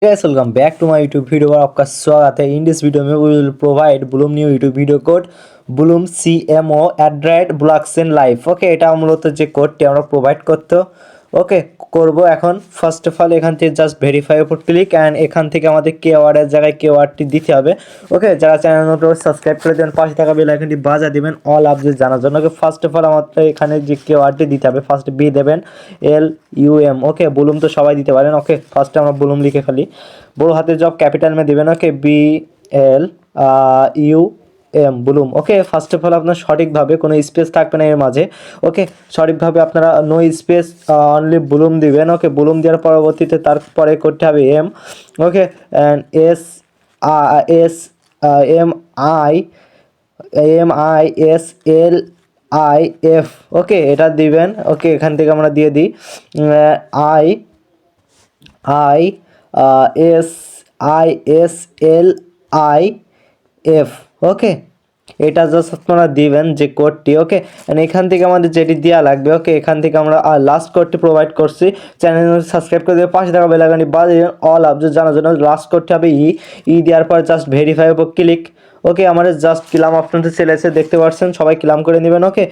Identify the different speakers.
Speaker 1: Guys, welcome back to my YouTube video और आपका स्वागत है। इन दिस वीडियो में we will provide bloom new YouTube video code bloom CMO @blockchain live। Okay, এটা মূলত যে কোডটি আমরা প্রোভাইড করতে ওকে করব এখন। ফার্স্ট অফ অল এখান থেকে জাস্ট ভেরিফাই উপর ক্লিক অ্যান্ড এখান থেকে আমাদের কেওয়ার্ডের জায়গায় কেওয়ার্ডটি দিতে হবে। ওকে, যারা চ্যানেল নতুন সাবস্ক্রাইব করে দেবেন, পাশে থাকা বেল আইকনটি বাজা দিবেন অল আপডেট জানার জন্য। ওকে, ফার্স্ট অফ অল আমাদের এখানে যে কেওয়ার্ডটি দিতে হবে, ফার্স্ট বি দেবেন LUM। ওকে, ব্লুম তো সবাই দিতে পারেন। ওকে, ফার্স্টে আমরা ব্লুম লিখে ফেলি, বড় হাতের জব ক্যাপিটাল में দেবেন। ওকে, BLUM Bloom. Okay, first of all আপনার সঠিকভাবে কোনো স্পেস থাকবে না এর মাঝে। ওকে, সঠিকভাবে আপনারা নো স্পেস অনলি ব্লুম দিবেন। ওকে, ব্লুম দেওয়ার পরবর্তীতে তারপরে করতে হবে M. Okay, and S M I MISLIF। Okay, এটা দিবেন। ওকে, এখান থেকে আমরা দিয়ে দিই আই আই SISLIF। ওকে, এটা জাস্ট আপনারা দিবেন যে কোডটি। ওকে, এখান থেকে আমাদের যেটি দেওয়া লাগবে। ওকে, এখান থেকে আমরা লাস্ট কোডটি প্রোভাইড করছি। চ্যানেল সাবস্ক্রাইব করে দিয়ে পাশে থাকা বেল আইকনটি বাজিয়ে অল আপডেট জানার জন্য লাস্ট কোডটি হবে দেওয়ার পর জাস্ট ভেরিফাই উপর ক্লিক। ওকে, আমাদের জাস্ট ক্লাম অপশনটি চলে এসে দেখতে পাচ্ছেন, সবাই ক্লাম করে নেবেন। ওকে,